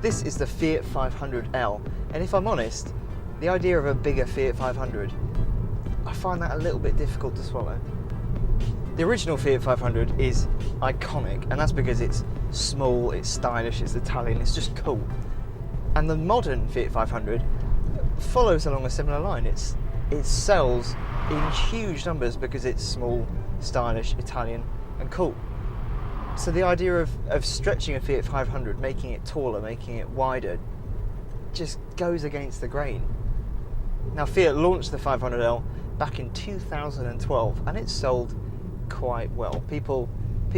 This is the Fiat 500L, and if I'm honest, the idea of a bigger Fiat 500, I find that a little bit difficult to swallow. The original Fiat 500 is iconic, and that's because it's small, it's stylish, it's Italian, it's just cool. And the modern Fiat 500 follows along a similar line. It sells in huge numbers because it's small, stylish, Italian, and cool. So the idea of stretching a Fiat 500, making it taller, making it wider, just goes against the grain. Now, Fiat launched the 500L back in 2012, and it sold quite well. People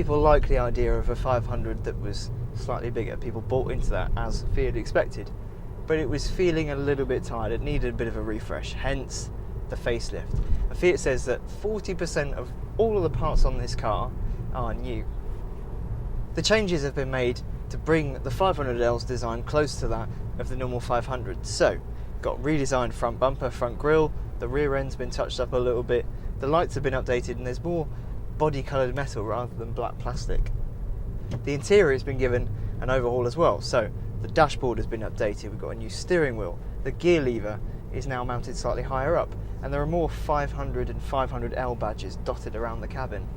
like the idea of a 500 that was slightly bigger. People bought into that as Fiat expected, but it was feeling a little bit tired. It needed a bit of a refresh, hence the facelift. And Fiat says that 40% of all of the parts on this car are new. The changes have been made to bring the 500L's design close to that of the normal 500. So, got redesigned front bumper, front grille, the rear end's been touched up a little bit, the lights have been updated, and there's more body coloured metal rather than black plastic. The interior has been given an overhaul as well, so the dashboard has been updated, we've got a new steering wheel, the gear lever is now mounted slightly higher up, and there are more 500 and 500L badges dotted around the cabin.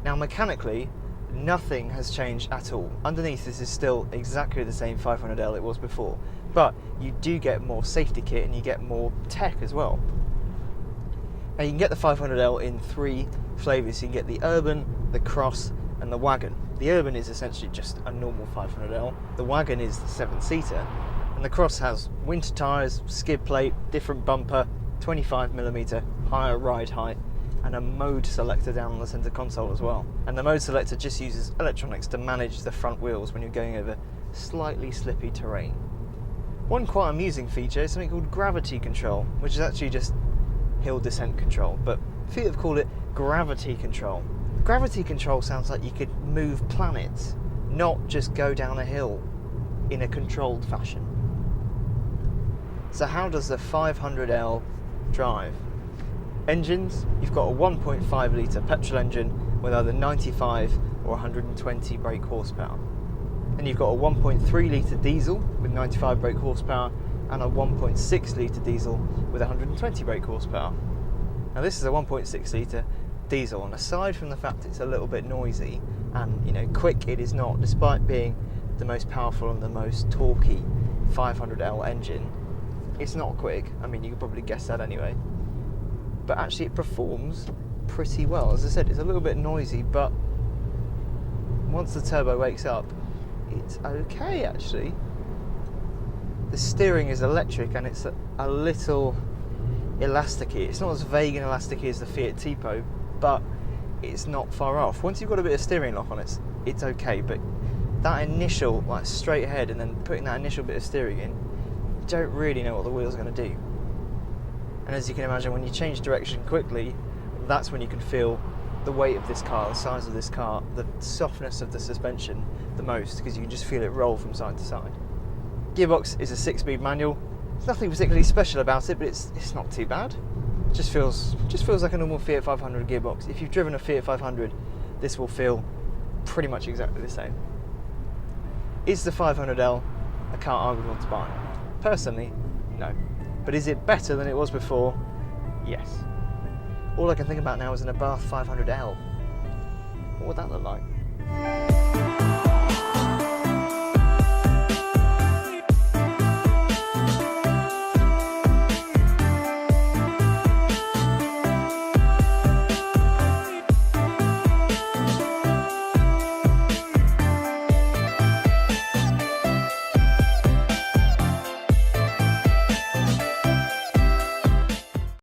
Now, mechanically, nothing has changed at all. Underneath, this is still exactly the same 500L it was before, but you do get more safety kit and you get more tech as well. Now, you can get the 500L in 3 flavours. You can get the Urban, the Cross, and the Wagon. The Urban is essentially just a normal 500L. The Wagon is the 7-seater, and the Cross has winter tyres, skid plate, different bumper, 25mm higher ride height, and a mode selector down on the centre console as well. And the mode selector just uses electronics to manage the front wheels when you're going over slightly slippy terrain. One quite amusing feature is something called gravity control, which is actually just hill descent control, but Fiat have called it gravity control. Gravity control sounds like you could move planets, not just go down a hill in a controlled fashion. So how does the 500L drive? Engines, you've got a 1.5 litre petrol engine with either 95 or 120 brake horsepower. Then you've got a 1.3 litre diesel with 95 brake horsepower and a 1.6 litre diesel with 120 brake horsepower. Now, this is a 1.6 litre diesel, and aside from the fact it's a little bit noisy and quick, it is not, despite being the most powerful and the most torquey 500L engine. It's not quick. I mean, you could probably guess that anyway. But actually it performs pretty well. As I said, it's a little bit noisy, but once the turbo wakes up, it's okay actually. The steering is electric and it's a little elasticy. It's not as vague and elasticy as the Fiat Tipo, but it's not far off. Once you've got a bit of steering lock on it, it's okay, but that initial, like straight ahead and then putting that initial bit of steering in, you don't really know what the wheel's going to do. And as you can imagine, when you change direction quickly, that's when you can feel the weight of this car, the size of this car, the softness of the suspension the most, because you can just feel it roll from side to side. Gearbox is a 6-speed manual. There's nothing particularly special about it, but it's not too bad. It just feels like a normal Fiat 500 gearbox. If you've driven a Fiat 500, this will feel pretty much exactly the same. Is the 500L a car I would want to buy? Personally, no. But is it better than it was before? Yes. All I can think about now is an Abarth 500L. What would that look like?